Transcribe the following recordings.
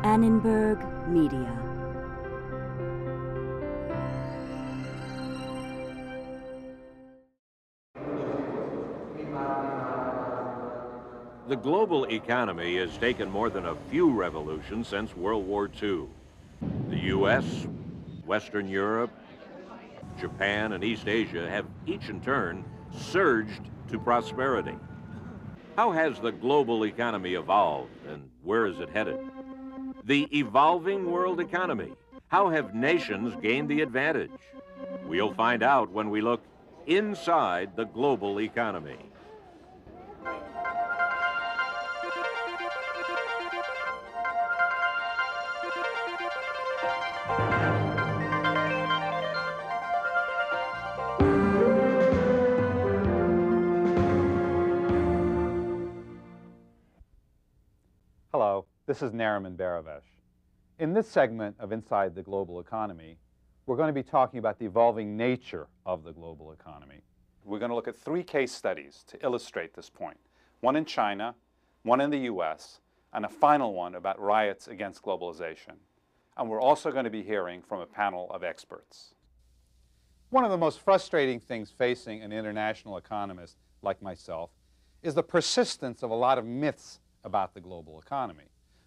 Annenberg Media. The global economy has taken more than a few revolutions since World War II. The U.S., Western Europe, Japan, and East Asia have each in turn surged to prosperity. How has the global economy evolved, and where is it headed? The evolving world economy. How have nations gained the advantage? We'll find out when we look inside the global economy. Hello, this is Annenberg. In this segment of Inside the Global Economy, we're going to be talking about the evolving nature of the global economy. We're going to look at 3 case studies to illustrate this point. One in China, one in the US, and a final one about riots against globalization. And we're also going to be hearing from a panel of experts. One of the most frustrating things facing an international economist like myself is the persistence of a lot of myths about the global economy.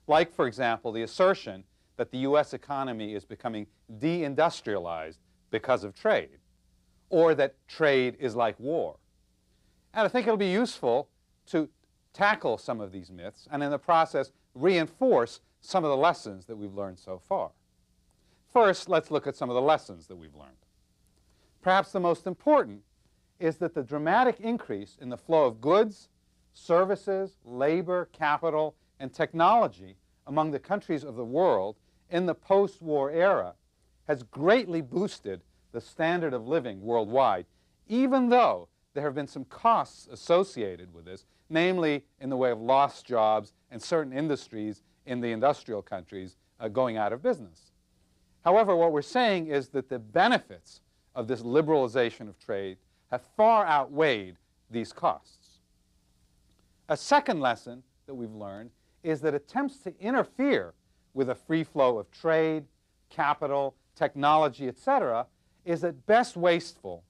Like, for example, the assertion that the US economy is becoming deindustrialized because of trade, or that trade is like war. And I think it'll be useful to tackle some of these myths and in the process reinforce some of the lessons that we've learned so far. First, let's look at some of the lessons that we've learned. Perhaps the most important is that the dramatic increase in the flow of goods, services, labor, capital, and technology among the countries of the world in the post-war era has greatly boosted the standard of living worldwide, even though there have been some costs associated with this, namely in the way of lost jobs and certain industries in the industrial countries going out of business. However, what we're saying is that the benefits of this liberalization of trade have far outweighed these costs. A second lesson that we've learned is that attempts to interfere with a free flow of trade, capital, technology, etc., is at best wasteful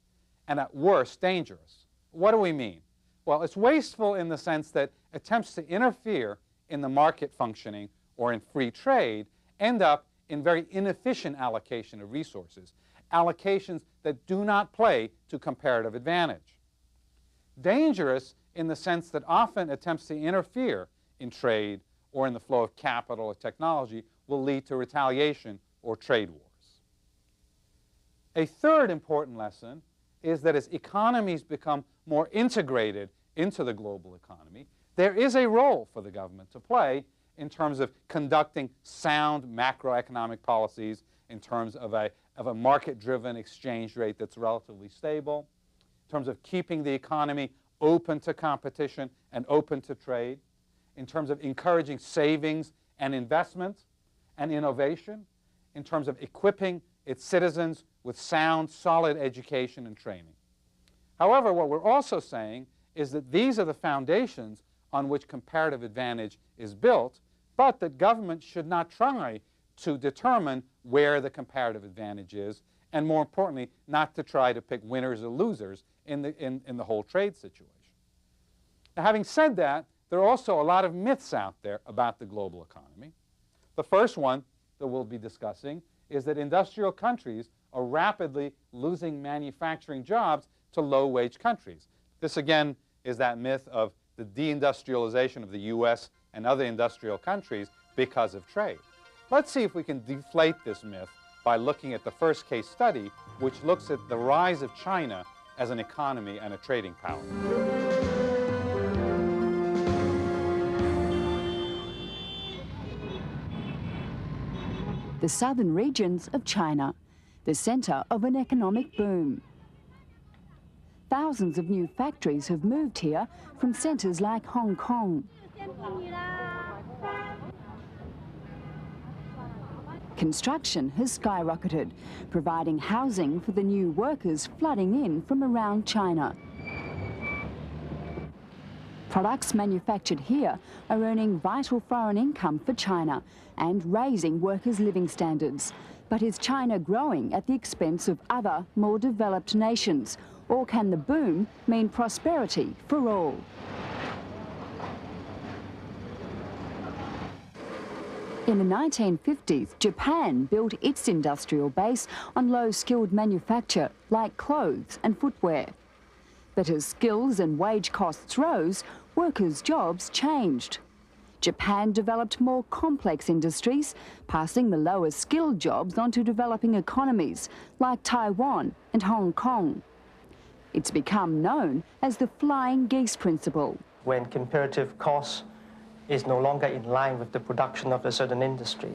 and at worst dangerous. What do we mean? Well, it's wasteful in the sense that attempts to interfere in the market functioning or in free trade end up in very inefficient allocation of resources, allocations that do not play to comparative advantage. Dangerous in the sense that often attempts to interfere in trade or in the flow of capital or technology will lead to retaliation or trade wars. A third important lesson is that as economies become more integrated into the global economy, there is a role for the government to play in terms of conducting sound macroeconomic policies, in terms of a market-driven exchange rate that's relatively stable, in terms of keeping the economy open to competition and open to trade, in terms of encouraging savings and investment and innovation, in terms of equipping its citizens with sound, solid education and training. However, what we're also saying is that these are the foundations on which comparative advantage is built, but that government should not try to determine where the comparative advantage is, and more importantly, not to try to pick winners or losers in the whole trade situation. Now, having said that, there are also a lot of myths out there about the global economy. The first one that we'll be discussing is that industrial countries are rapidly losing manufacturing jobs to low-wage countries. This, again, is that myth of the deindustrialization of the US and other industrial countries because of trade. Let's see if we can deflate this myth by looking at the first case study, which looks at the rise of China as an economy and a trading power. The southern regions of China, the center of an economic boom. Thousands of new factories have moved here from centers like Hong Kong. Construction has skyrocketed, providing housing for the new workers flooding in from around China. Products manufactured here are earning vital foreign income for China and raising workers' living standards. But is China growing at the expense of other, more developed nations? Or can the boom mean prosperity for all? In the 1950s, Japan built its industrial base on low-skilled manufacture like clothes and footwear. But as skills and wage costs rose, workers' jobs changed. Japan developed more complex industries, passing the lower skilled jobs onto developing economies like Taiwan and Hong Kong. It's become known as the flying geese principle. When comparative costs is no longer in line with the production of a certain industry,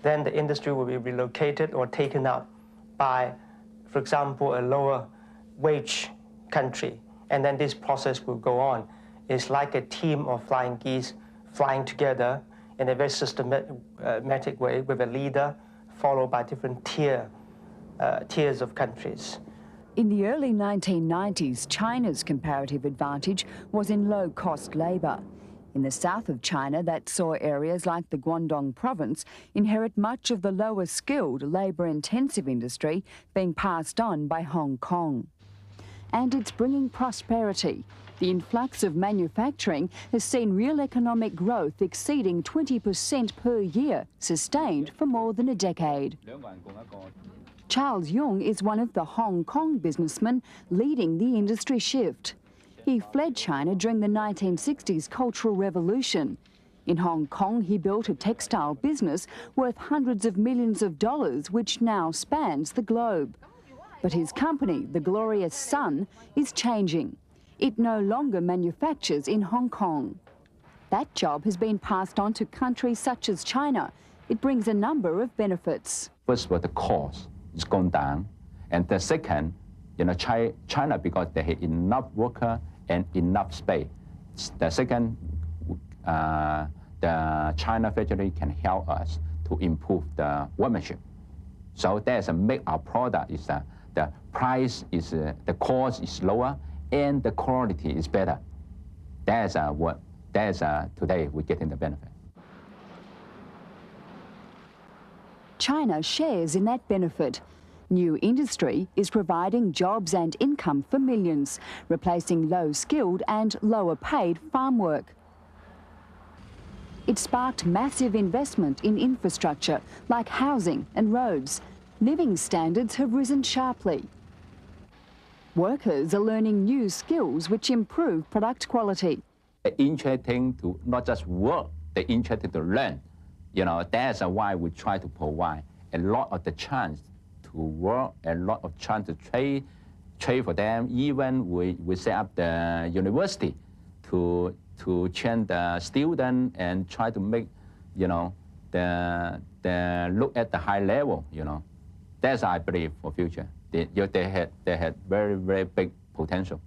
then the industry will be relocated or taken up by, for example, a lower wage country. And then this process will go on. It's like a team of flying geese flying together in a very systematic way with a leader followed by different tiers of countries. In the early 1990s, China's comparative advantage was in low-cost labour. In the south of China, that saw areas like the Guangdong province inherit much of the lower-skilled, labour-intensive industry being passed on by Hong Kong. And it's bringing prosperity. The influx of manufacturing has seen real economic growth exceeding 20% per year, sustained for more than a decade. Charles Yung is one of the Hong Kong businessmen leading the industry shift. He fled China during the 1960s Cultural Revolution. In Hong Kong, he built a textile business worth hundreds of millions of dollars, which now spans the globe. But his company, the Glorious Sun, is changing. It no longer manufactures in Hong Kong. That job has been passed on to countries such as China. It brings a number of benefits. First of all, the cost is gone down. And the second, China, because they have enough worker and enough space. The second, the China factory can help us to improve the workmanship. So that's a make our product is the price is the cost is lower and the quality is better. That's today we're getting the benefit. China shares in that benefit. New industry is providing jobs and income for millions, replacing low-skilled and lower-paid farm work. It sparked massive investment in infrastructure like housing and roads. Living standards have risen sharply. Workers are learning new skills which improve product quality. They're interesting to not just work, they're interested to learn. That's why we try to provide a lot of the chance to work, a lot of chance to trade for them. Even we set up the university to train the student and try to make, the look at the high level, That's, I believe, for future. They had very, very big potential.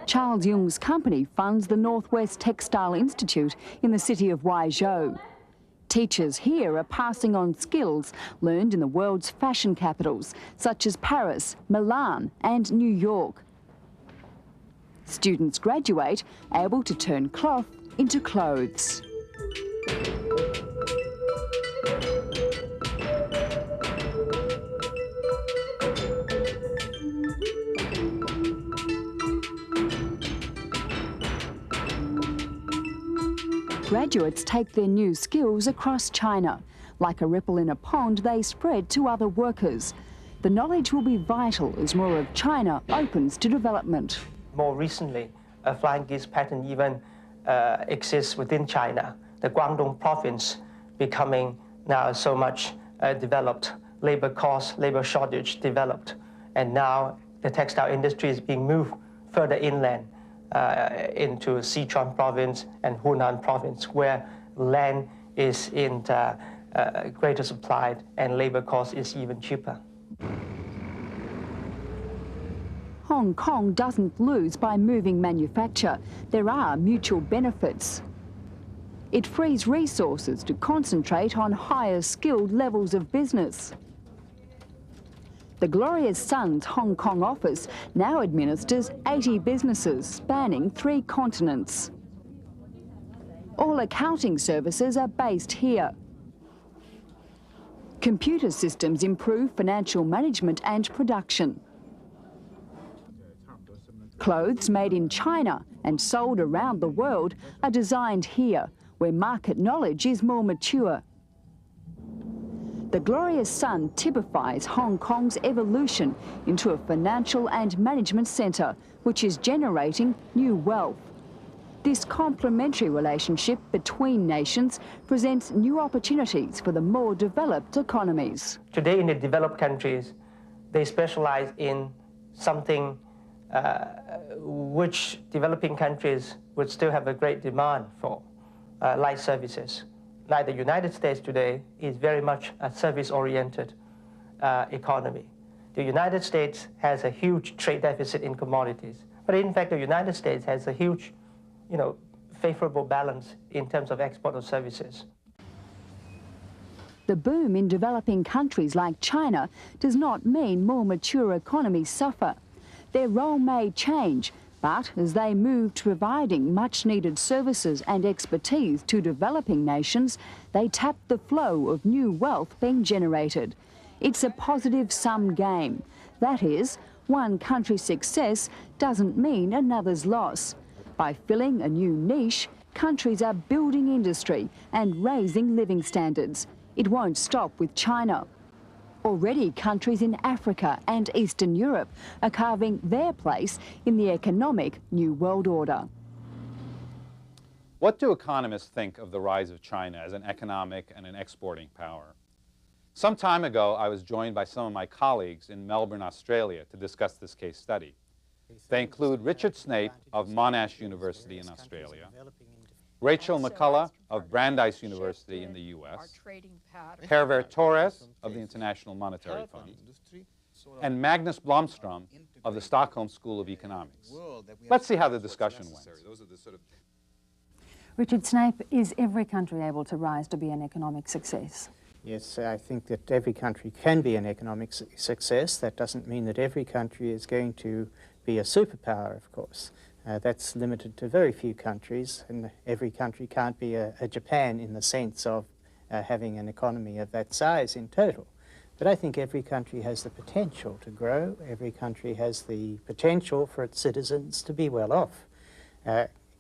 Charles Yung's company funds the Northwest Textile Institute in the city of Guizhou. Teachers here are passing on skills learned in the world's fashion capitals, such as Paris, Milan and New York. Students graduate able to turn cloth into clothes. Graduates take their new skills across China. Like a ripple in a pond, they spread to other workers. The knowledge will be vital as more of China opens to development. More recently, a flying geese pattern even exists within China. The Guangdong province becoming now so much developed, labor cost, labor shortage developed. And now the textile industry is being moved further inland into Sichuan province and Hunan province, where land is in greater supply and labor cost is even cheaper. Hong Kong doesn't lose by moving manufacture. There are mutual benefits. It frees resources to concentrate on higher skilled levels of business. The Glorious Sun's Hong Kong office now administers 80 businesses spanning 3 continents. All accounting services are based here. Computer systems improve financial management and production. Clothes made in China and sold around the world are designed here, where market knowledge is more mature. The Glorious Sun typifies Hong Kong's evolution into a financial and management centre, which is generating new wealth. This complementary relationship between nations presents new opportunities for the more developed economies. Today in the developed countries, they specialize in something which developing countries would still have a great demand for, like services. Like the United States today is very much a service-oriented economy. The United States has a huge trade deficit in commodities, but in fact the United States has a huge, favorable balance in terms of export of services. The boom in developing countries like China does not mean more mature economies suffer. Their role may change, but as they move to providing much-needed services and expertise to developing nations, they tap the flow of new wealth being generated. It's a positive sum game. That is, one country's success doesn't mean another's loss. By filling a new niche, countries are building industry and raising living standards. It won't stop with China. Already, countries in Africa and Eastern Europe are carving their place in the economic new world order. What do economists think of the rise of China as an economic and an exporting power? Some time ago, I was joined by some of my colleagues in Melbourne, Australia, to discuss this case study. They include Richard Snape of Monash University in Australia, Rachel McCullough of Brandeis University in the US, Hervé Torres of the International Monetary Fund, and Magnus Blomstrom of the Stockholm School of Economics. Let's see how the discussion went. Richard Snape, is every country able to rise to be an economic success? Yes, I think that every country can be an economic success. That doesn't mean that every country is going to be a superpower, of course. That's limited to very few countries, and every country can't be a Japan in the sense of having an economy of that size in total. But I think every country has the potential to grow. Every country has the potential for its citizens to be well off.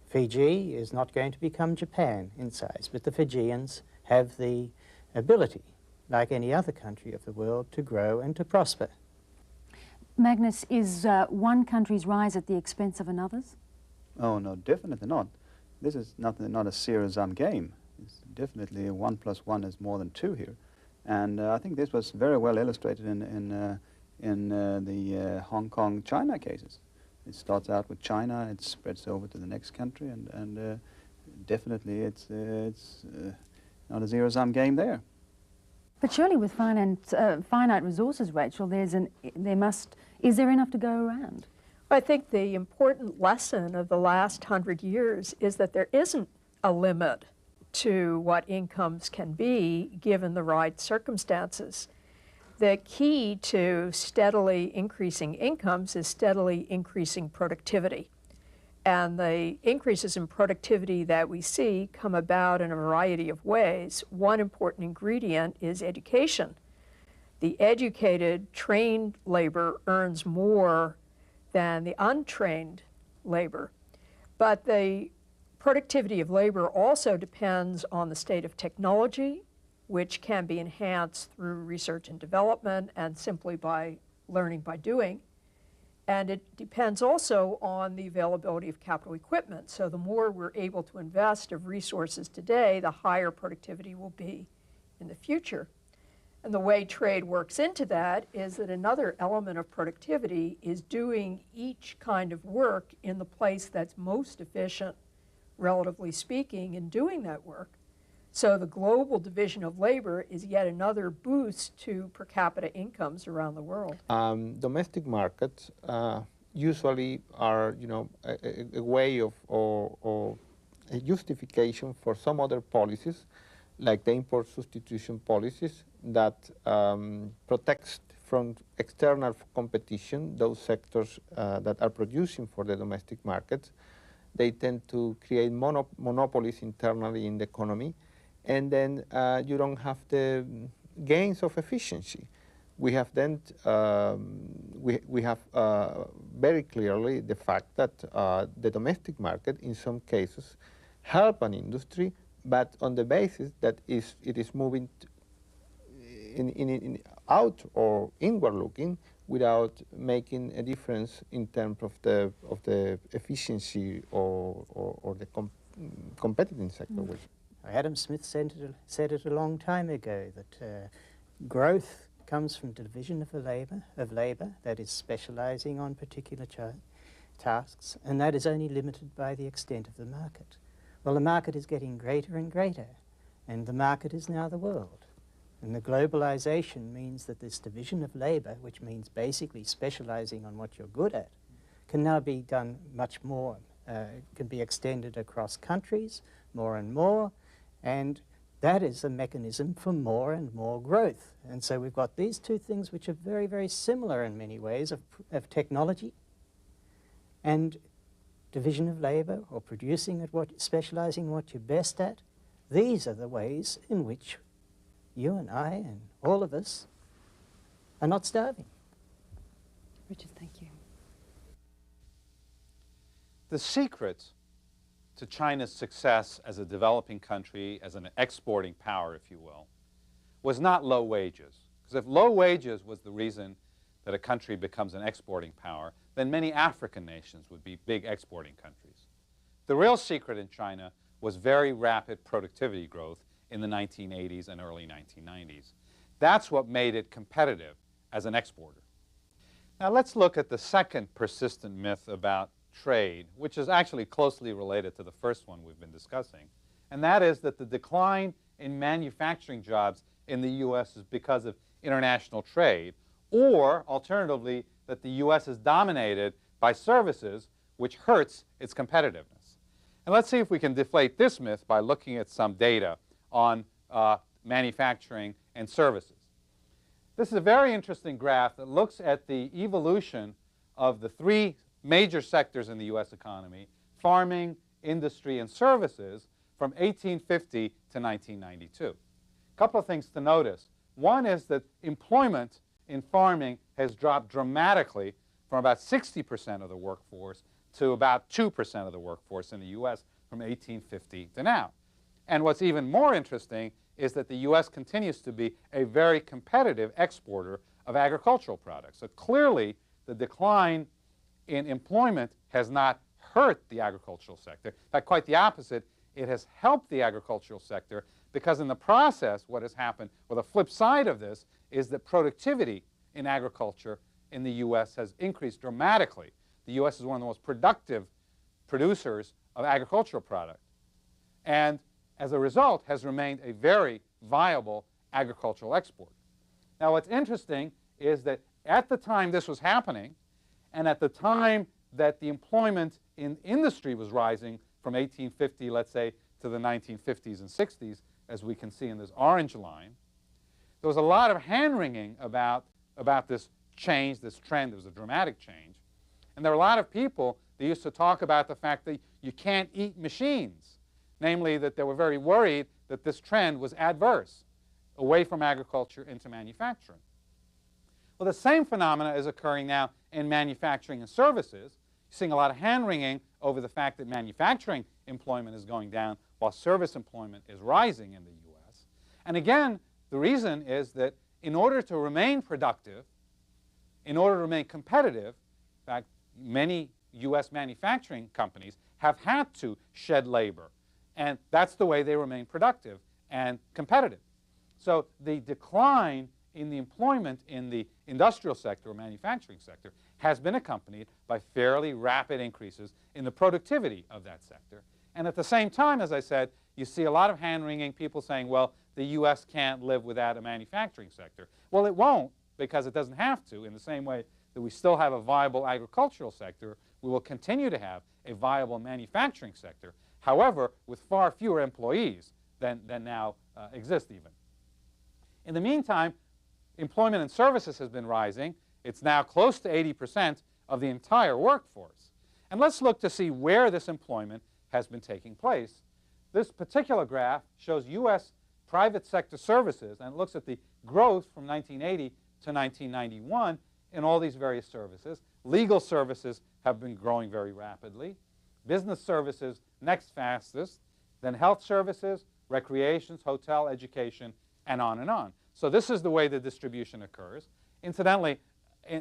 Fiji is not going to become Japan in size, but the Fijians have the ability, like any other country of the world, to grow and to prosper. Magnus, is one country's rise at the expense of another's? Oh, no, definitely not. This is not a zero-sum game. It's definitely 1 + 1 is more than 2 here. And I think this was very well illustrated in the Hong Kong-China cases. It starts out with China, it spreads over to the next country, and definitely it's not a zero-sum game there. But surely with finite resources, Rachel, is there enough to go around? I think the important lesson of the last 100 years is that there isn't a limit to what incomes can be given the right circumstances. The key to steadily increasing incomes is steadily increasing productivity. And the increases in productivity that we see come about in a variety of ways. One important ingredient is education. The educated, trained labor earns more than the untrained labor. But the productivity of labor also depends on the state of technology, which can be enhanced through research and development and simply by learning by doing. And it depends also on the availability of capital equipment. So the more we're able to invest of resources today, the higher productivity will be in the future. And the way trade works into that is that another element of productivity is doing each kind of work in the place that's most efficient, relatively speaking, in doing that work. So the global division of labor is yet another boost to per capita incomes around the world. Domestic markets usually are, a way of or a justification for some other policies, like the import substitution policies that protects from external competition, those sectors that are producing for the domestic markets, they tend to create monopolies internally in the economy, and then you don't have the gains of efficiency. We have then we have very clearly the fact that the domestic market, in some cases, help an industry, but on the basis that it is moving out or inward looking without making a difference in terms of the efficiency or the competitive sector. Adam Smith said it a long time ago that growth comes from division of labor that is specializing on particular tasks, and that is only limited by the extent of the market. Well, the market is getting greater and greater, and the market is now the world. And the globalization means that this division of labor, which means basically specializing on what you're good at, can now be done much more, can be extended across countries more and more, and that is a mechanism for more and more growth. And so we've got these two things which are very, very similar in many ways of technology and division of labor, or producing at specializing what you're best at. These are the ways in which you and I and all of us are not starving. Richard, thank you. The secret to China's success as a developing country, as an exporting power, if you will, was not low wages. Because if low wages was the reason that a country becomes an exporting power, then many African nations would be big exporting countries. The real secret in China was very rapid productivity growth in the 1980s and early 1990s. That's what made it competitive as an exporter. Now let's look at the second persistent myth about trade, which is actually closely related to the first one we've been discussing, and that is that the decline in manufacturing jobs in the U.S. is because of international trade, or alternatively, that the U.S. is dominated by services, which hurts its competitiveness. And let's see if we can deflate this myth by looking at some data on manufacturing and services. This is a very interesting graph that looks at the evolution of the three major sectors in the U.S. economy: farming, industry, and services, from 1850 to 1992. A couple of things to notice. One is that employment in farming has dropped dramatically from about 60% of the workforce to about 2% of the workforce in the U.S. from 1850 to now. And what's even more interesting is that the U.S. continues to be a very competitive exporter of agricultural products. So clearly, the decline in employment has not hurt the agricultural sector. In fact, quite the opposite. It has helped the agricultural sector, because in the process, what has happened, or the flip side of this, is that productivity in agriculture in the U.S. has increased dramatically. The U.S. is one of the most productive producers of agricultural product, and as a result has remained a very viable agricultural export. Now what's interesting is that at the time this was happening, and at the time that the employment in industry was rising from 1850, let's say, to the 1950s and 60s, as we can see in this orange line, there was a lot of hand-wringing about this change, this trend. It was a dramatic change. And there were a lot of people that used to talk about the fact that you can't eat machines, namely that they were very worried that this trend was adverse, away from agriculture into manufacturing. Well, the same phenomena is occurring now in manufacturing and services. You're seeing a lot of hand-wringing over the fact that manufacturing employment is going down while service employment is rising in the U.S. And again, the reason is that in order to remain productive, in order to remain competitive, in fact, many U.S. manufacturing companies have had to shed labor. And that's the way they remain productive and competitive. So the decline in the employment in the industrial sector or manufacturing sector has been accompanied by fairly rapid increases in the productivity of that sector. And at the same time, as I said, you see a lot of hand-wringing, people saying, well, the U.S. can't live without a manufacturing sector. Well, it won't, because it doesn't have to. In the same way that we still have a viable agricultural sector, we will continue to have a viable manufacturing sector, however, with far fewer employees than now exist even. In the meantime, employment in services has been rising. It's now close to 80% of the entire workforce. And let's look to see where this employment has been taking place. This particular graph shows U.S. private sector services, and it looks at the growth from 1980 to 1991 in all these various services. Legal services have been growing very rapidly. Business services next fastest, then health services, recreations, hotel, education, and on and on. So this is the way the distribution occurs. Incidentally,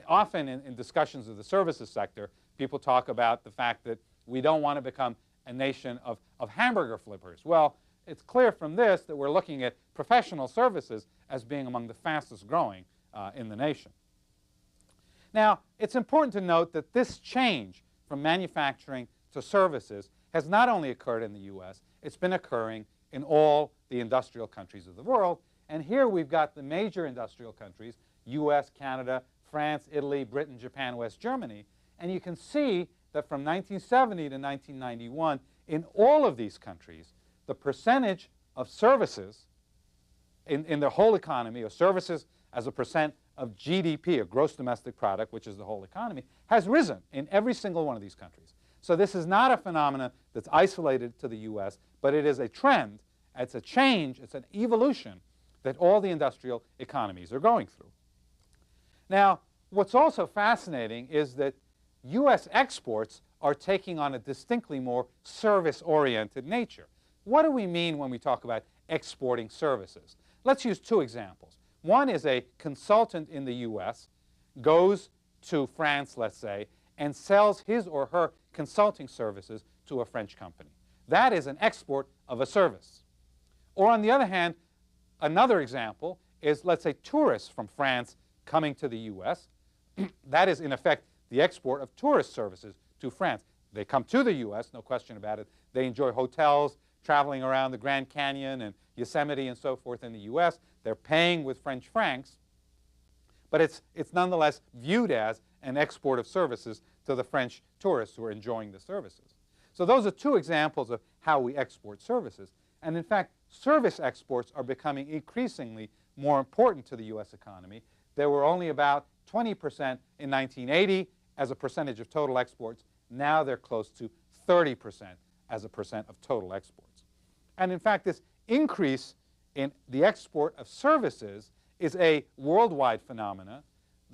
often in discussions of the services sector, people talk about the fact that we don't want to become a nation of hamburger flippers. Well, it's clear from this that we're looking at professional services as being among the fastest growing in the nation. Now, it's important to note that this change from manufacturing to services has not only occurred in the U.S., it's been occurring in all the industrial countries of the world. And here we've got the major industrial countries, U.S., Canada, France, Italy, Britain, Japan, West Germany. And you can see that from 1970 to 1991, in all of these countries, the percentage of services in the whole economy, or services as a percent of GDP, or gross domestic product, which is the whole economy, has risen in every single one of these countries. So this is not a phenomenon that's isolated to the U.S., but it is a trend, it's a change, it's an evolution that all the industrial economies are going through. Now, what's also fascinating is that U.S. exports are taking on a distinctly more service-oriented nature. What do we mean when we talk about exporting services? Let's use two examples. One is a consultant in the U.S. goes to France, let's say, and sells his or her consulting services to a French company. That is an export of a service. Or on the other hand, another example is, let's say, tourists from France coming to the U.S. That is, in effect, the export of tourist services to France. They come to the U.S., no question about it. They enjoy hotels, traveling around the Grand Canyon and Yosemite and so forth in the U.S. They're paying with French francs. But it's nonetheless viewed as an export of services to the French tourists who are enjoying the services. So those are two examples of how we export services. And in fact, service exports are becoming increasingly more important to the U.S. economy. There were only about 20% in 1980 as a percentage of total exports. Now they're close to 30% as a percent of total exports. And in fact, this increase in the export of services is a worldwide phenomenon.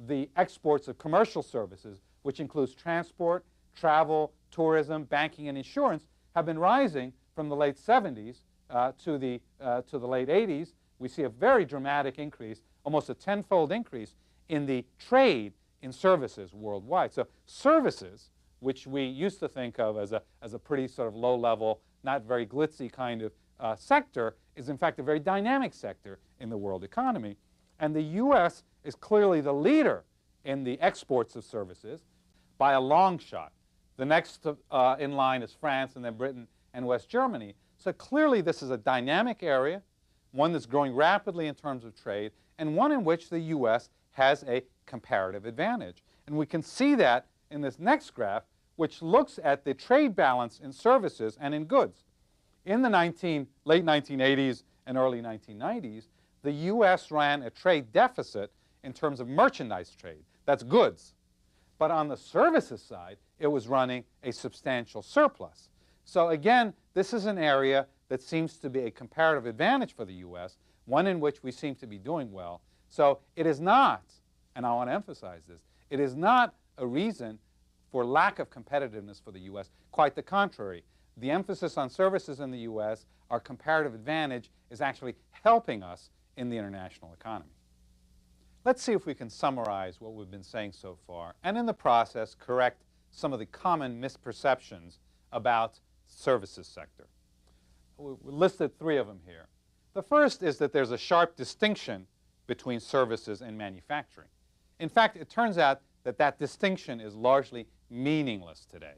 The exports of commercial services, which includes transport, travel, tourism, banking, and insurance, have been rising from the late 70s to the late 80s. We see a very dramatic increase, almost a tenfold increase in the trade in services worldwide. So services, which we used to think of as a pretty sort of low-level, not very glitzy kind of sector, is in fact a very dynamic sector in the world economy. And the U.S. is clearly the leader in the exports of services by a long shot. The next in line is France, and then Britain and West Germany. So clearly this is a dynamic area, one that's growing rapidly in terms of trade, and one in which the U.S. has a comparative advantage. And we can see that in this next graph, which looks at the trade balance in services and in goods. In the late 1980s and early 1990s, the U.S. ran a trade deficit in terms of merchandise trade. That's goods. But on the services side, it was running a substantial surplus. So again, this is an area that seems to be a comparative advantage for the U.S., one in which we seem to be doing well. So it is not, and I want to emphasize this, it is not a reason for lack of competitiveness for the U.S. Quite the contrary. The emphasis on services in the U.S., our comparative advantage, is actually helping us in the international economy. Let's see if we can summarize what we've been saying so far, and in the process correct some of the common misperceptions about the services sector. We listed three of them here. The first is that there's a sharp distinction between services and manufacturing. In fact, it turns out that that distinction is largely meaningless today.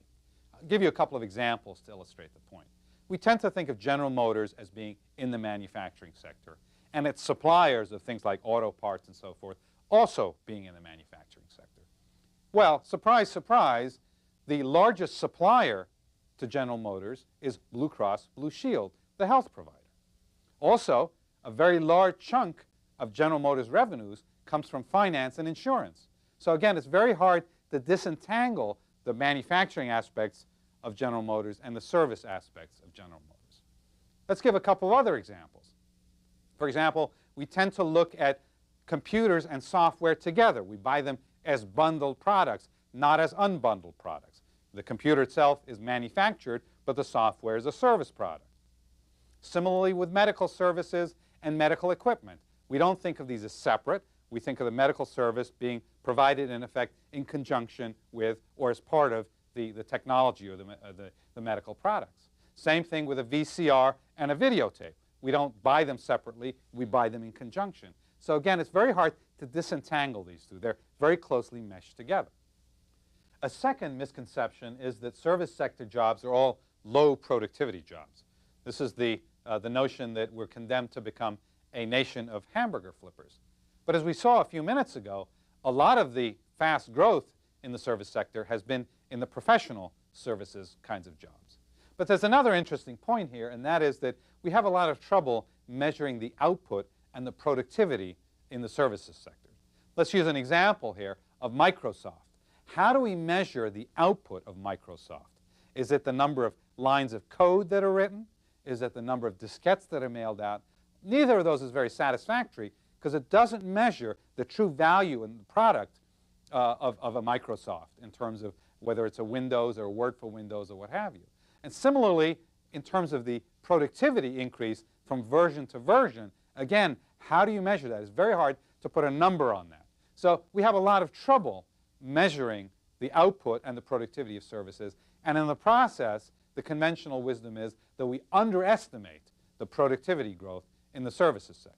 I'll give you a couple of examples to illustrate the point. We tend to think of General Motors as being in the manufacturing sector, and its suppliers of things like auto parts and so forth also being in the manufacturing sector. Well, surprise, surprise, the largest supplier to General Motors is Blue Cross Blue Shield, the health provider. Also, a very large chunk of General Motors revenues comes from finance and insurance. So again, it's very hard to disentangle the manufacturing aspects of General Motors and the service aspects of General Motors. Let's give a couple other examples. For example, we tend to look at computers and software together. We buy them as bundled products, not as unbundled products. The computer itself is manufactured, but the software is a service product. Similarly with medical services and medical equipment. We don't think of these as separate. We think of the medical service being provided, in effect, in conjunction with or as part of the technology or the medical products. Same thing with a VCR and a videotape. We don't buy them separately. We buy them in conjunction. So again, it's very hard to disentangle these two. They're very closely meshed together. A second misconception is that service sector jobs are all low productivity jobs. This is the notion that we're condemned to become a nation of hamburger flippers. But as we saw a few minutes ago, a lot of the fast growth in the service sector has been in the professional services kinds of jobs. But there's another interesting point here, and that is that we have a lot of trouble measuring the output and the productivity in the services sector. Let's use an example here of Microsoft. How do we measure the output of Microsoft? Is it the number of lines of code that are written? Is it the number of diskettes that are mailed out? Neither of those is very satisfactory because it doesn't measure the true value in the product of a Microsoft in terms of whether it's a Windows or a Word for Windows or what have you. And similarly, in terms of the productivity increase from version to version, again, how do you measure that? It's very hard to put a number on that. So we have a lot of trouble measuring the output and the productivity of services. And in the process, the conventional wisdom is that we underestimate the productivity growth in the services sector.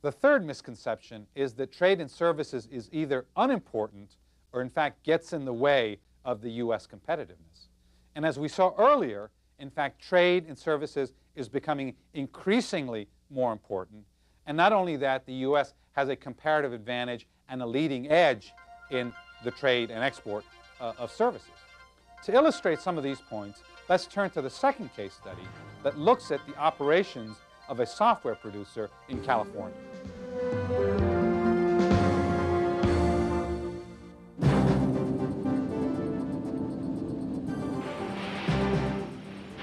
The third misconception is that trade and services is either unimportant or in fact gets in the way of the U.S. competitiveness. And as we saw earlier, in fact, trade and services is becoming increasingly more important. And not only that, the U.S. has a comparative advantage and a leading edge in the trade and export of services. To illustrate some of these points, let's turn to the second case study that looks at the operations of a software producer in California.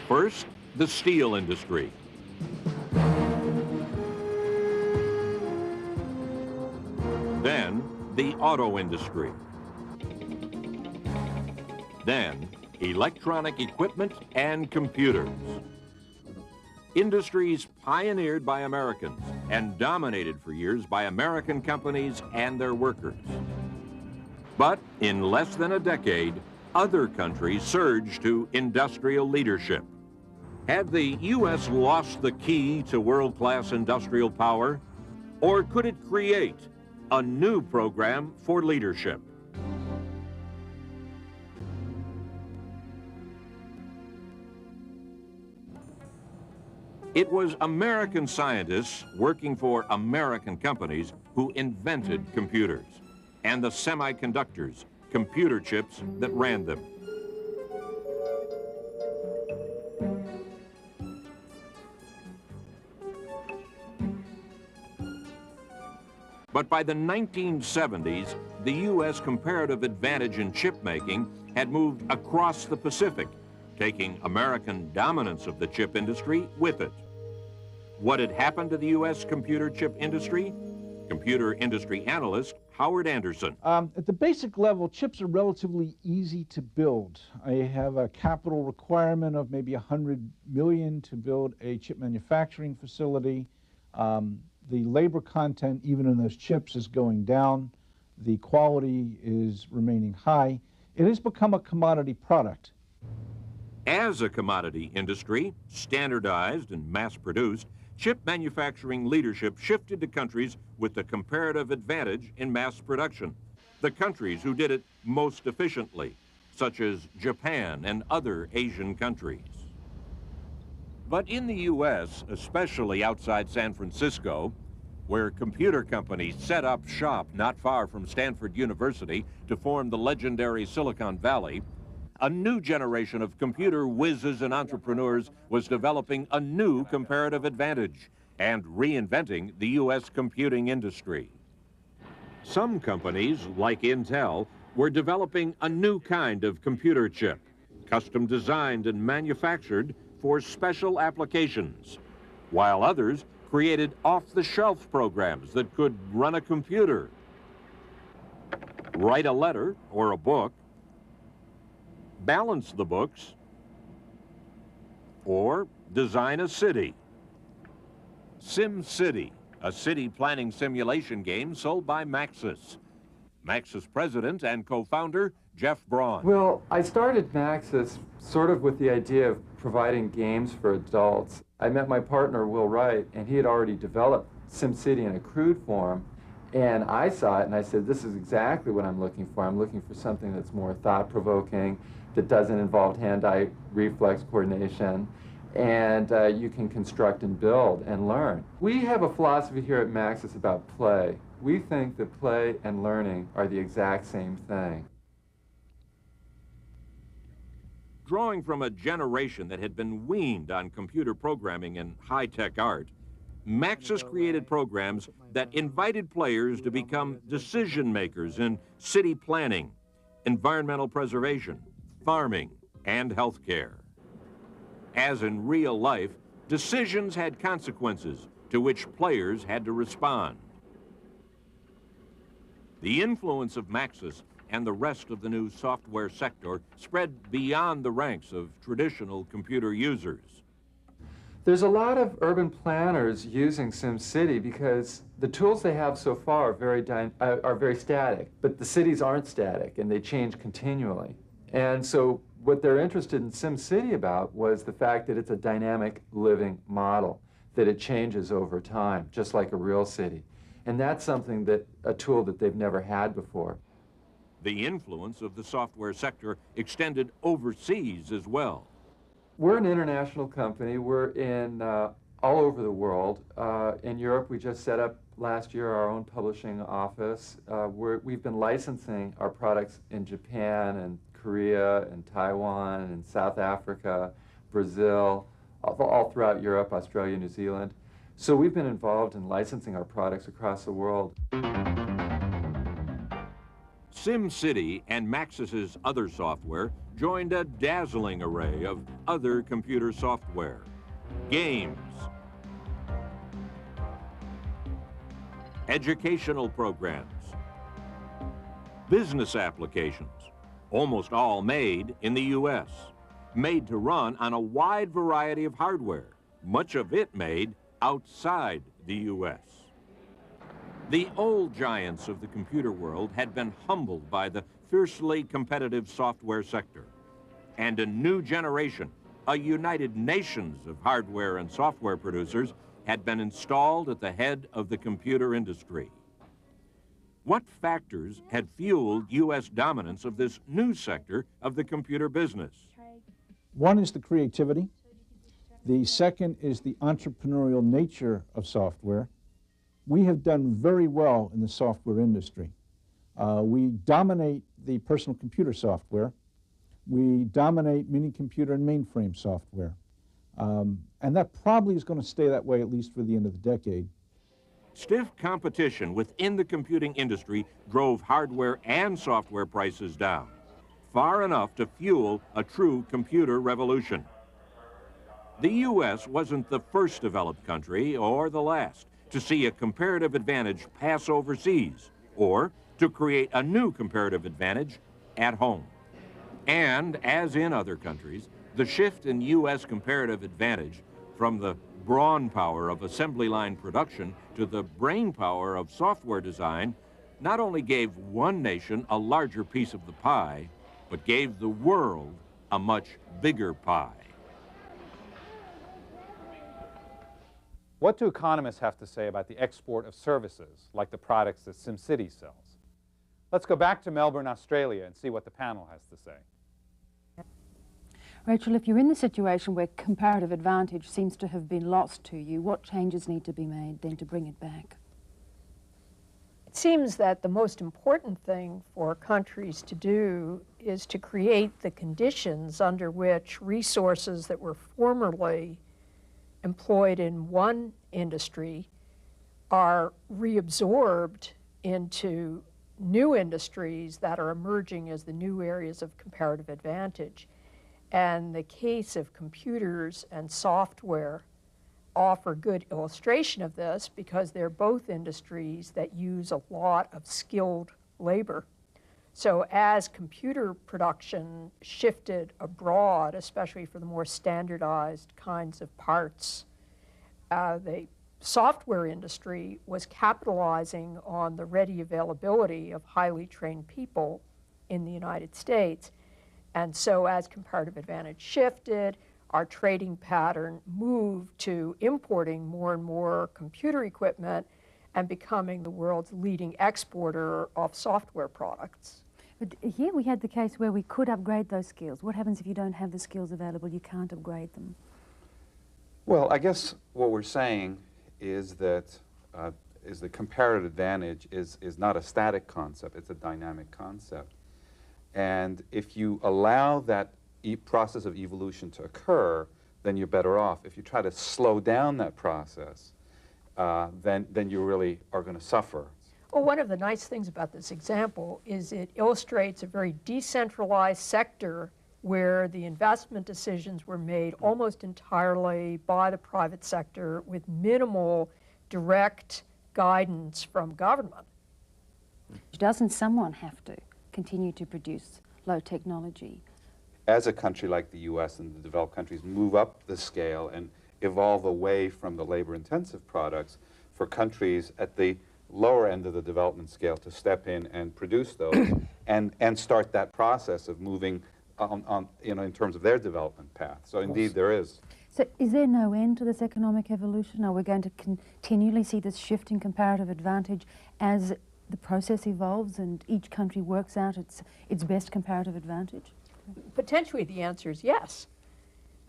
First, the steel industry. Then, the auto industry. Then, electronic equipment and computers. Industries pioneered by Americans and dominated for years by American companies and their workers. But in less than a decade, other countries surged to industrial leadership. Had the U.S. lost the key to world-class industrial power, or could it create a new program for leadership? It was American scientists working for American companies who invented computers and the semiconductors, computer chips that ran them. But by the 1970s, the U.S. comparative advantage in chip making had moved across the Pacific, taking American dominance of the chip industry with it. What had happened to the U.S. computer chip industry? Computer industry analyst Howard Anderson. At the basic level, chips are relatively easy to build. I have a capital requirement of maybe $100 million to build a chip manufacturing facility. The labor content, even in those chips, is going down. The quality is remaining high. It has become a commodity product. As a commodity industry, standardized and mass-produced, chip manufacturing leadership shifted to countries with the comparative advantage in mass production, the countries who did it most efficiently, such as Japan and other Asian countries. But in the U.S., especially outside San Francisco, where computer companies set up shop not far from Stanford University to form the legendary Silicon Valley, a new generation of computer whizzes and entrepreneurs was developing a new comparative advantage and reinventing the U.S. computing industry. Some companies, like Intel, were developing a new kind of computer chip, custom designed and manufactured for special applications, while others created off-the-shelf programs that could run a computer, write a letter or a book, balance the books, or design a city. SimCity, a city planning simulation game sold by Maxis. Maxis president and co-founder, Jeff Braun. Well, I started Maxis sort of with the idea of providing games for adults. I met my partner, Will Wright, and he had already developed SimCity in a crude form. And I saw it and I said, this is exactly what I'm looking for. I'm looking for something that's more thought-provoking, that doesn't involve hand-eye reflex coordination, and you can construct and build and learn. We have a philosophy here at Maxis about play. We think that play and learning are the exact same thing. Drawing from a generation that had been weaned on computer programming and high-tech art, Maxis created programs that invited players to become decision makers in city planning, environmental preservation, farming, and healthcare. As in real life, decisions had consequences to which players had to respond. The influence of Maxis and the rest of the new software sector spread beyond the ranks of traditional computer users. There's a lot of urban planners using SimCity because the tools they have so far are very static, but the cities aren't static and they change continually. And so what they're interested in SimCity about was the fact that it's a dynamic living model, that it changes over time, just like a real city. And that's something that, a tool that they've never had before. The influence of the software sector extended overseas as well. We're an international company. We're in all over the world. In Europe, we just set up last year our own publishing office. We've been licensing our products in Japan and Korea and Taiwan and South Africa, Brazil, all throughout Europe, Australia, New Zealand. So we've been involved in licensing our products across the world. SimCity and Maxis's other software joined a dazzling array of other computer software, games, educational programs, business applications, almost all made in the U.S., made to run on a wide variety of hardware, much of it made outside the U.S. The old giants of the computer world had been humbled by the fiercely competitive software sector, and a new generation, a United Nations of hardware and software producers, had been installed at the head of the computer industry. What factors had fueled U.S. dominance of this new sector of the computer business? One is the creativity. The second is the entrepreneurial nature of software. We have done very well in the software industry. We dominate the personal computer software. We dominate mini-computer and mainframe software. And that probably is going to stay that way at least for the end of the decade. Stiff competition within the computing industry drove hardware and software prices down, far enough to fuel a true computer revolution. The U.S. wasn't the first developed country or the last to see a comparative advantage pass overseas or to create a new comparative advantage at home. And as in other countries, the shift in U.S. comparative advantage from the brawn power of assembly line production to the brain power of software design not only gave one nation a larger piece of the pie, but gave the world a much bigger pie. What do economists have to say about the export of services, like the products that SimCity sells? Let's go back to Melbourne, Australia, and see what the panel has to say. Rachel, if you're in the situation where comparative advantage seems to have been lost to you, what changes need to be made then to bring it back? It seems that the most important thing for countries to do is to create the conditions under which resources that were formerly employed in one industry are reabsorbed into new industries that are emerging as the new areas of comparative advantage. And the case of computers and software offer good illustration of this because they're both industries that use a lot of skilled labor. So as computer production shifted abroad, especially for the more standardized kinds of parts, the software industry was capitalizing on the ready availability of highly trained people in the United States. And so as comparative advantage shifted, our trading pattern moved to importing more and more computer equipment and becoming the world's leading exporter of software products. But here we had the case where we could upgrade those skills. What happens if you don't have the skills available? You can't upgrade them. Well, I guess what we're saying is that the comparative advantage is not a static concept, it's a dynamic concept. And if you allow that process of evolution to occur, then you're better off. If you try to slow down that process, then you really are going to suffer. Well, one of the nice things about this example is it illustrates a very decentralized sector where the investment decisions were made almost entirely by the private sector with minimal direct guidance from government. Doesn't someone have to continue to produce low technology? As a country like the US and the developed countries move up the scale and evolve away from the labor-intensive products, for countries at the lower end of the development scale to step in and produce those and start that process of moving on, in terms of their development path. So indeed there is. So is there no end to this economic evolution? Are we going to continually see this shift in comparative advantage as the process evolves and each country works out its best comparative advantage? Potentially the answer is yes.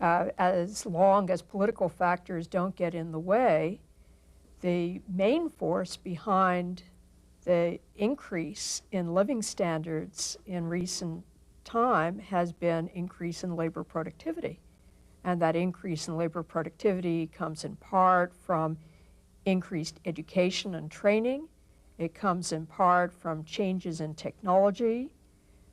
As long as political factors don't get in the way, the main force behind the increase in living standards in recent time has been increase in labor productivity. And that increase in labor productivity comes in part from increased education and training. It comes in part from changes in technology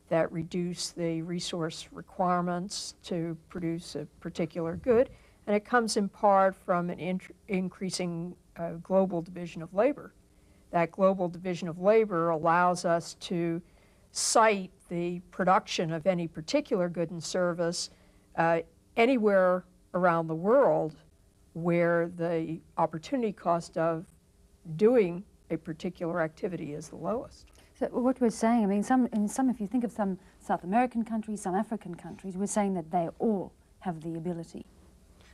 that reduce the resource requirements to produce a particular good. And it comes in part from an increasing global division of labor. That global division of labor allows us to site the production of any particular good and service anywhere around the world where the opportunity cost of doing a particular activity is the lowest. So what we're saying, I mean, if you think of some South American countries, some African countries, we're saying that they all have the ability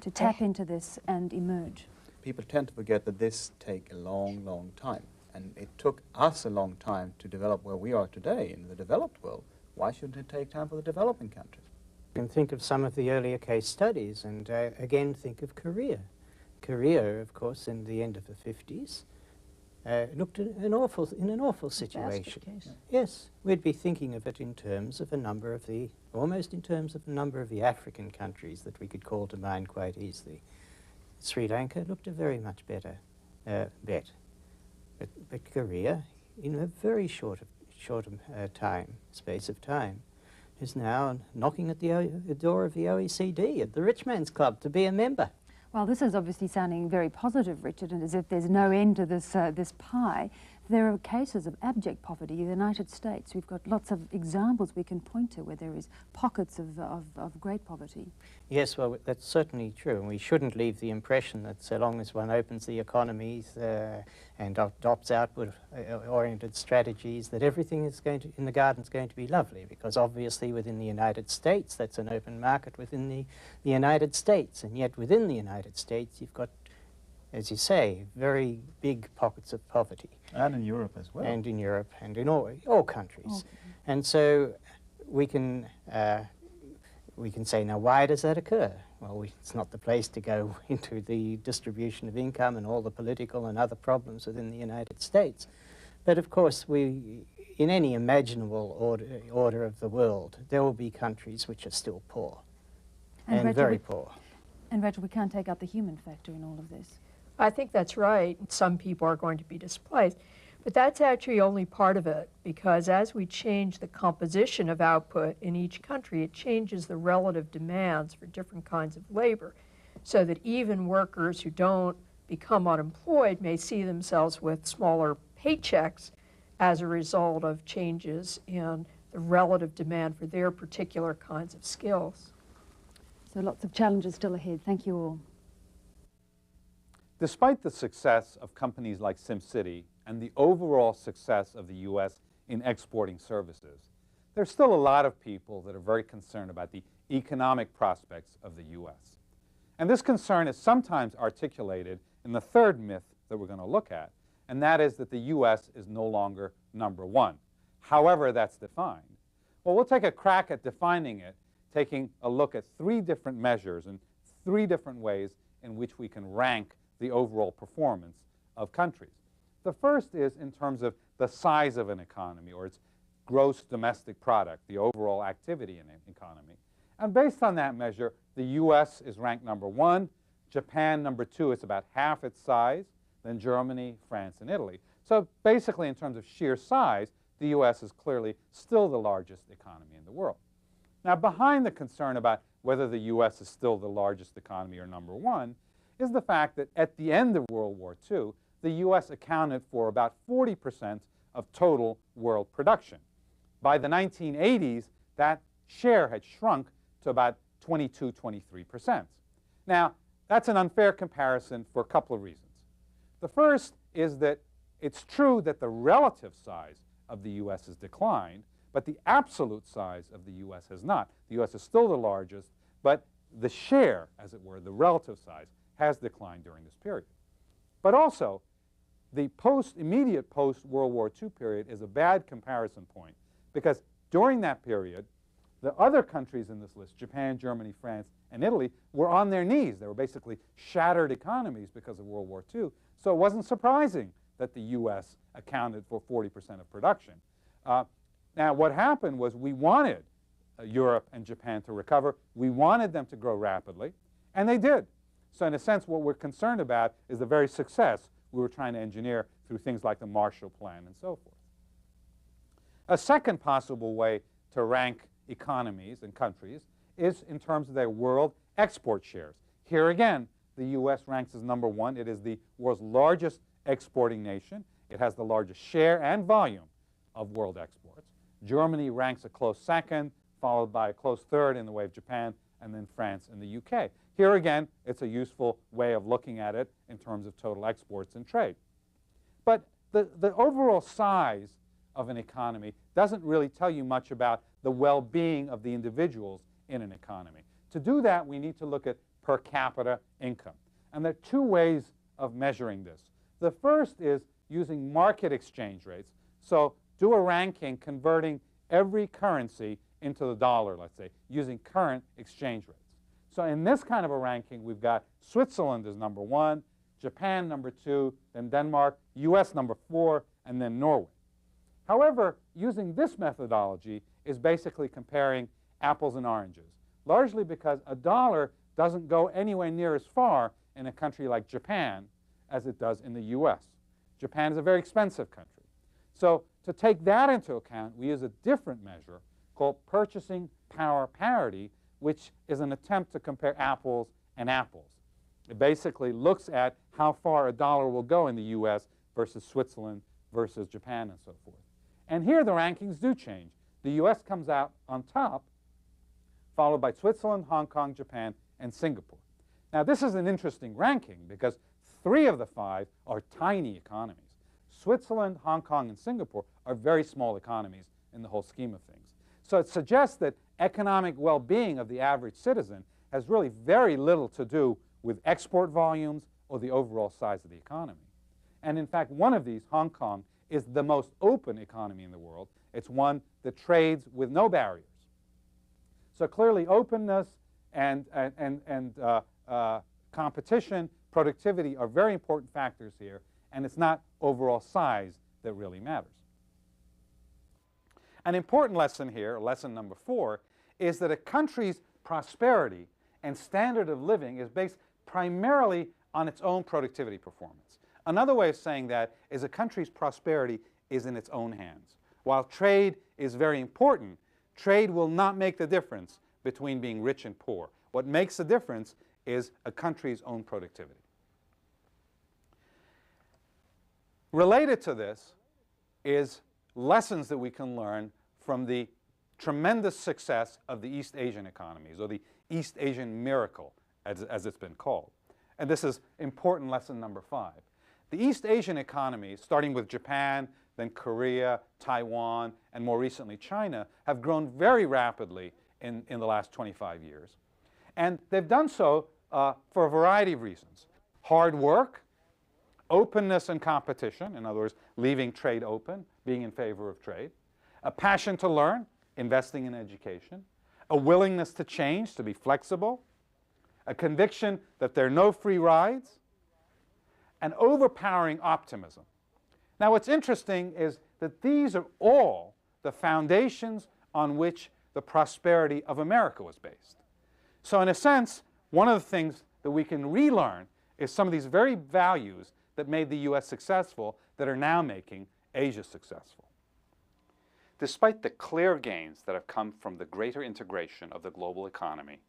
to tap into this and emerge. People tend to forget that this takes a long, long time. And it took us a long time to develop where we are today in the developed world. Why shouldn't it take time for the developing countries? You can think of some of the earlier case studies and again think of Korea. Korea, of course, in the end of the 50s, looked at an awful situation. Case. Yes, we'd be thinking of it in terms of almost in terms of a number of the African countries that we could call to mind quite easily. Sri Lanka looked a very much better bet. But Korea, in a very short space of time, is now knocking at the door of the OECD, at the Rich Man's Club, to be a member. Well, this is obviously sounding very positive, Richard, and as if there's no end to this, this pie. There are cases of abject poverty in the United States. We've got lots of examples we can point to where there is pockets of great poverty. Yes, well, that's certainly true, and we shouldn't leave the impression that so long as one opens the economies and adopts outward-oriented strategies, that everything is in the garden is going to be lovely, because obviously within the United States, that's an open market within the United States, and yet within the United States, you've got, as you say, very big pockets of poverty. And in Europe as well. And in Europe, and in all countries. And so we can say, now, why does that occur? Well, it's not the place to go into the distribution of income and all the political and other problems within the United States. But of course, in any imaginable order of the world, there will be countries which are still poor, and very poor. And Rachel, we can't take out the human factor in all of this. I think that's right. Some people are going to be displaced. But that's actually only part of it, because as we change the composition of output in each country, it changes the relative demands for different kinds of labor, so that even workers who don't become unemployed may see themselves with smaller paychecks as a result of changes in the relative demand for their particular kinds of skills. So lots of challenges still ahead. Thank you all. Despite the success of companies like SimCity and the overall success of the U.S. in exporting services, there's still a lot of people that are very concerned about the economic prospects of the U.S. And this concern is sometimes articulated in the third myth that we're going to look at, and that is that the U.S. is no longer number one, however that's defined. Well, we'll take a crack at defining it, taking a look at three different measures and three different ways in which we can rank the overall performance of countries. The first is in terms of the size of an economy, or its gross domestic product, the overall activity in an economy. And based on that measure, the U.S. is ranked number one, Japan number two, it's about half its size, then Germany, France, and Italy. So basically, in terms of sheer size, the U.S. is clearly still the largest economy in the world. Now, behind the concern about whether the U.S. is still the largest economy or number one is the fact that at the end of World War II, the U.S. accounted for about 40% of total world production. By the 1980s, that share had shrunk to about 22, 23%. Now, that's an unfair comparison for a couple of reasons. The first is that it's true that the relative size of the U.S. has declined, but the absolute size of the U.S. has not. The U.S. is still the largest, but the share, as it were, the relative size, has declined during this period. But also, the immediate post-World War II period is a bad comparison point, because during that period, the other countries in this list, Japan, Germany, France, and Italy, were on their knees. They were basically shattered economies because of World War II. So it wasn't surprising that the U.S. accounted for 40% of production. Now, what happened was we wanted Europe and Japan to recover. We wanted them to grow rapidly, and they did. So in a sense, what we're concerned about is the very success we were trying to engineer through things like the Marshall Plan and so forth. A second possible way to rank economies and countries is in terms of their world export shares. Here again, the U.S. ranks as number one. It is the world's largest exporting nation. It has the largest share and volume of world exports. Germany ranks a close second, followed by a close third in the way of Japan, and then France and the U.K. Here again, it's a useful way of looking at it in terms of total exports and trade. But the overall size of an economy doesn't really tell you much about the well-being of the individuals in an economy. To do that, we need to look at per capita income. And there are two ways of measuring this. The first is using market exchange rates. So do a ranking converting every currency into the dollar, let's say, using current exchange rates. So in this kind of a ranking, we've got Switzerland as number one, Japan number two, then Denmark, US number four, and then Norway. However, using this methodology is basically comparing apples and oranges, largely because a dollar doesn't go anywhere near as far in a country like Japan as it does in the US. Japan is a very expensive country. So to take that into account, we use a different measure called purchasing power parity, which is an attempt to compare apples and apples. It basically looks at how far a dollar will go in the US versus Switzerland versus Japan and so forth. And here the rankings do change. The US comes out on top, followed by Switzerland, Hong Kong, Japan, and Singapore. Now this is an interesting ranking because 3 of the 5 are tiny economies. Switzerland, Hong Kong, and Singapore are very small economies in the whole scheme of things. So it suggests that economic well-being of the average citizen has really very little to do with export volumes or the overall size of the economy. And in fact, one of these, Hong Kong, is the most open economy in the world. It's one that trades with no barriers. So clearly openness and competition, productivity are very important factors here, and it's not overall size that really matters. An important lesson here, lesson number 4, is that a country's prosperity and standard of living is based primarily on its own productivity performance. Another way of saying that is a country's prosperity is in its own hands. While trade is very important, trade will not make the difference between being rich and poor. What makes the difference is a country's own productivity. Related to this is lessons that we can learn from the tremendous success of the East Asian economies, or the East Asian miracle, as it's been called. And this is important lesson number 5. The East Asian economies, starting with Japan, then Korea, Taiwan, and more recently China, have grown very rapidly in the last 25 years. And they've done so for a variety of reasons. Hard work, openness and competition, in other words, leaving trade open, being in favor of trade, a passion to learn, investing in education, a willingness to change, to be flexible, a conviction that there are no free rides, and overpowering optimism. Now, what's interesting is that these are all the foundations on which the prosperity of America was based. So in a sense, one of the things that we can relearn is some of these very values that made the U.S. successful that are now making Asia successful. Despite the clear gains that have come from the greater integration of the global economy,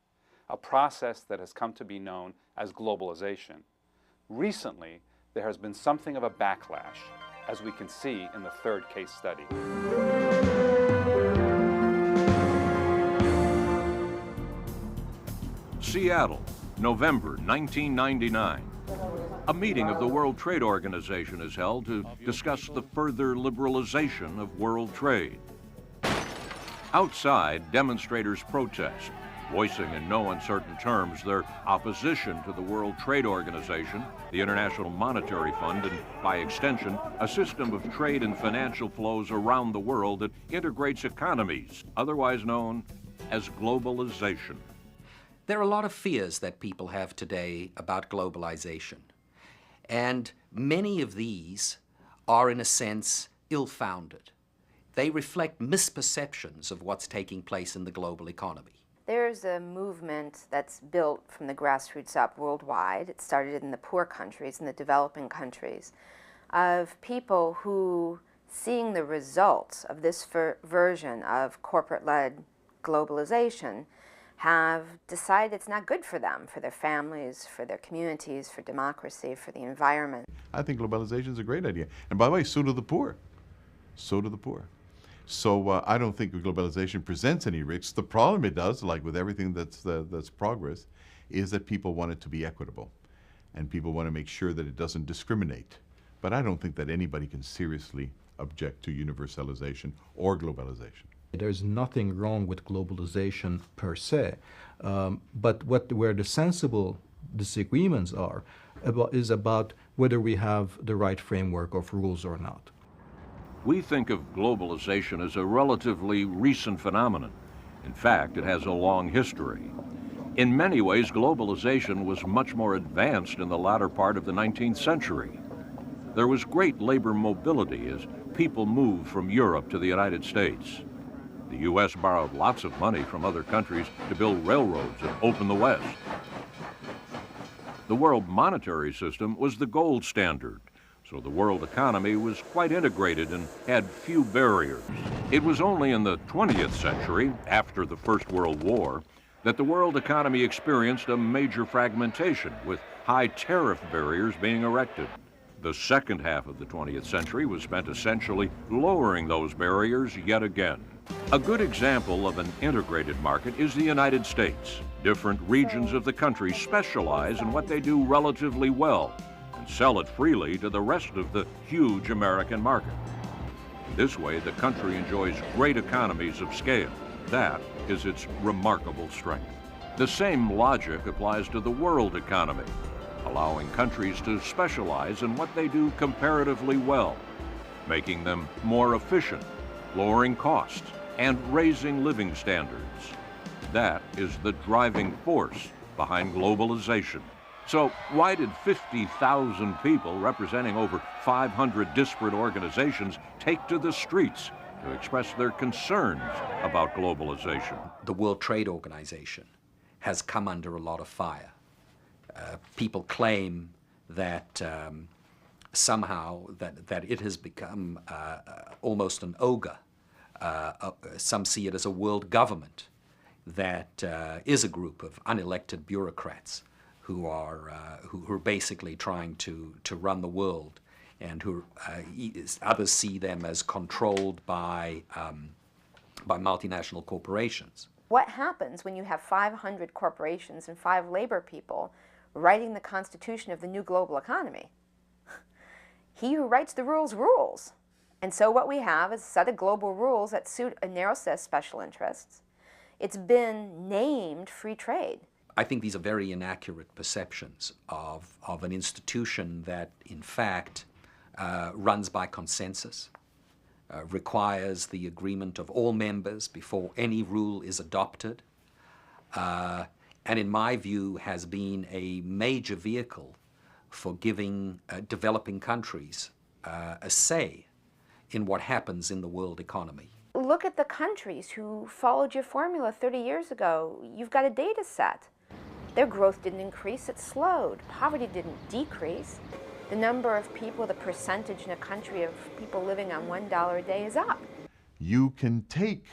a process that has come to be known as globalization, recently there has been something of a backlash, as we can see in the third case study. Seattle, November 1999. A meeting of the World Trade Organization is held to discuss the further liberalization of world trade. Outside, demonstrators protest, voicing in no uncertain terms their opposition to the World Trade Organization, the International Monetary Fund, and by extension, a system of trade and financial flows around the world that integrates economies, otherwise known as globalization. There are a lot of fears that people have today about globalization. And many of these are, in a sense, ill-founded. They reflect misperceptions of what's taking place in the global economy. There's a movement that's built from the grassroots up worldwide. It started in the poor countries, in the developing countries, of people who, seeing the results of this version of corporate-led globalization, have decided it's not good for them, for their families, for their communities, for democracy, for the environment. I think globalization is a great idea. And by the way, so do the poor. So do the poor. So I don't think globalization presents any risks. The problem it does, like with everything that's progress, is that people want it to be equitable. And people want to make sure that it doesn't discriminate. But I don't think that anybody can seriously object to universalization or globalization. There's nothing wrong with globalization per se, but where the sensible disagreements are is about whether we have the right framework of rules or not. We think of globalization as a relatively recent phenomenon. In fact, it has a long history. In many ways, globalization was much more advanced in the latter part of the 19th century. There was great labor mobility as people moved from Europe to the United States. The U.S. borrowed lots of money from other countries to build railroads and open the West. The world monetary system was the gold standard, so the world economy was quite integrated and had few barriers. It was only in the 20th century, after the First World War, that the world economy experienced a major fragmentation, with high tariff barriers being erected. The second half of the 20th century was spent essentially lowering those barriers yet again. A good example of an integrated market is the United States. Different regions of the country specialize in what they do relatively well and sell it freely to the rest of the huge American market. This way, the country enjoys great economies of scale. That is its remarkable strength. The same logic applies to the world economy, allowing countries to specialize in what they do comparatively well, making them more efficient, lowering costs, and raising living standards. That is the driving force behind globalization. So why did 50,000 people representing over 500 disparate organizations take to the streets to express their concerns about globalization? The World Trade Organization has come under a lot of fire. People claim that somehow that it has become almost an ogre. Some see it as a world government that is a group of unelected bureaucrats who are basically trying to run the world, and who others see them as controlled by multinational corporations. What happens when you have 500 corporations and 5 labor people writing the constitution of the new global economy? He who writes the rules rules. And so what we have is a set of global rules that suit a narrow set of special interests. It's been named free trade. I think these are very inaccurate perceptions of an institution that, in fact, runs by consensus, requires the agreement of all members before any rule is adopted, and in my view has been a major vehicle for giving developing countries a say in what happens in the world economy. Look at the countries who followed your formula 30 years ago. You've got a data set. Their growth didn't increase, it slowed. Poverty didn't decrease. The number of people, the percentage in a country of people living on $1 a day is up. You can take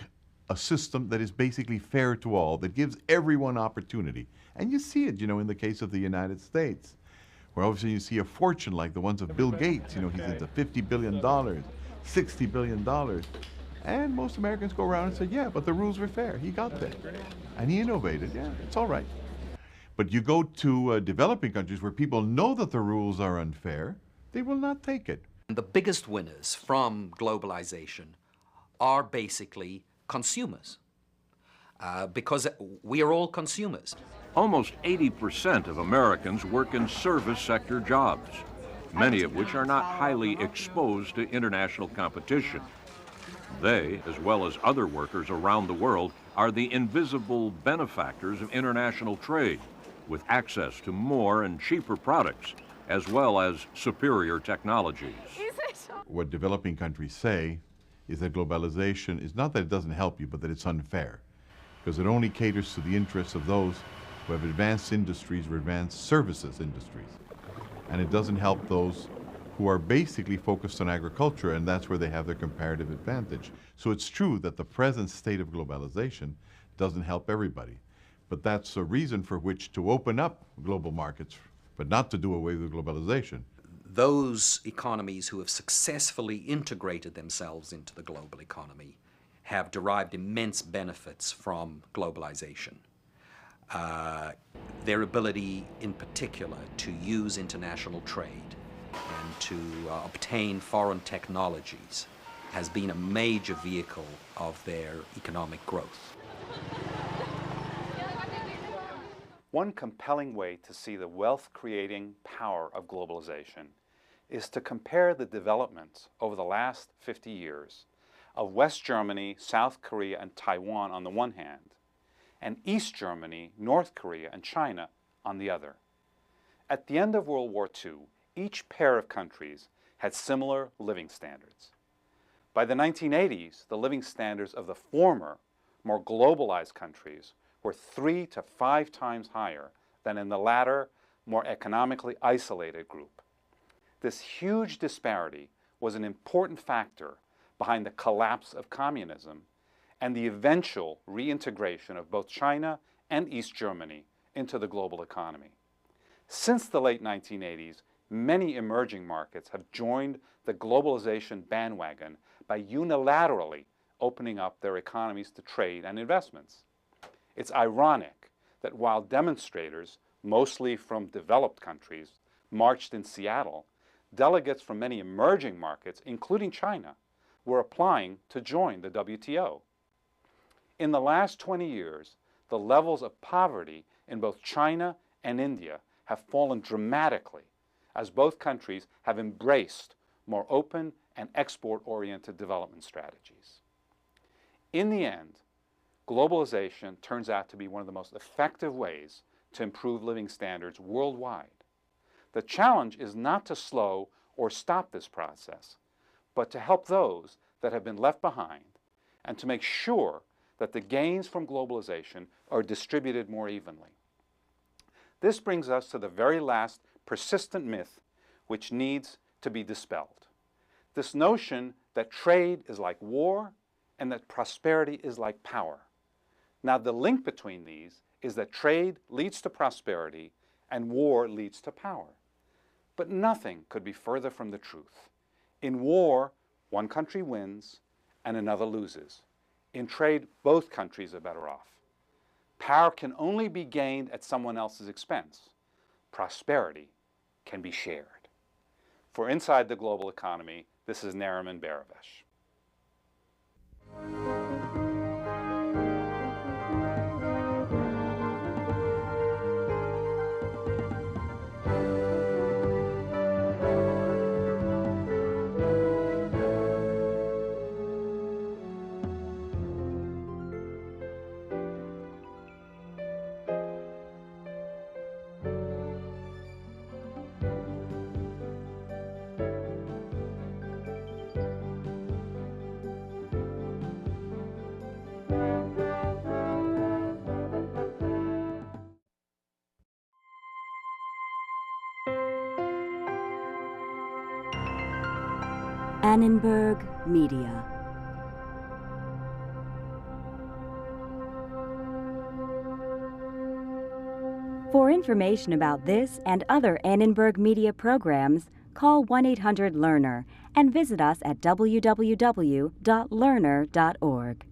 a system that is basically fair to all, that gives everyone opportunity. And you see it, in the case of the United States, where obviously you see a fortune like the ones of Bill Gates. He's into $50 billion, $60 billion. And most Americans go around and say, yeah, but the rules were fair. He got there. And he innovated. Yeah, it's all right. But you go to developing countries where people know that the rules are unfair, they will not take it. The biggest winners from globalization are basically consumers, because we are all consumers. Almost 80% of Americans work in service sector jobs, many of which are not highly exposed to international competition. They, as well as other workers around the world, are the invisible benefactors of international trade, with access to more and cheaper products, as well as superior technologies. What developing countries say is that globalization is not that it doesn't help you, but that it's unfair, because it only caters to the interests of those who have advanced industries or advanced services industries. And it doesn't help those who are basically focused on agriculture, and that's where they have their comparative advantage. So it's true that the present state of globalization doesn't help everybody. But that's a reason for which to open up global markets, but not to do away with globalization. Those economies who have successfully integrated themselves into the global economy have derived immense benefits from globalization. Their ability, in particular, to use international trade and to obtain foreign technologies has been a major vehicle of their economic growth. One compelling way to see the wealth-creating power of globalization is to compare the developments over the last 50 years of West Germany, South Korea, and Taiwan on the one hand, and East Germany, North Korea, and China on the other. At the end of World War II, each pair of countries had similar living standards. By the 1980s, the living standards of the former, more globalized countries were 3 to 5 times higher than in the latter, more economically isolated group. This huge disparity was an important factor behind the collapse of communism and the eventual reintegration of both China and East Germany into the global economy. Since the late 1980s, many emerging markets have joined the globalization bandwagon by unilaterally opening up their economies to trade and investments. It's ironic that while demonstrators, mostly from developed countries, marched in Seattle, delegates from many emerging markets, including China, were applying to join the WTO. In the last 20 years, the levels of poverty in both China and India have fallen dramatically as both countries have embraced more open and export-oriented development strategies. In the end, globalization turns out to be one of the most effective ways to improve living standards worldwide. The challenge is not to slow or stop this process, but to help those that have been left behind and to make sure that the gains from globalization are distributed more evenly. This brings us to the very last persistent myth which needs to be dispelled. This notion that trade is like war and that prosperity is like power. Now, the link between these is that trade leads to prosperity and war leads to power. But nothing could be further from the truth. In war, one country wins and another loses. In trade, both countries are better off. Power can only be gained at someone else's expense. Prosperity can be shared. For Inside the Global Economy, this is Nariman Baravesh. Annenberg Media. For information about this and other Annenberg Media programs, call 1-800-LEARNER and visit us at www.learner.org.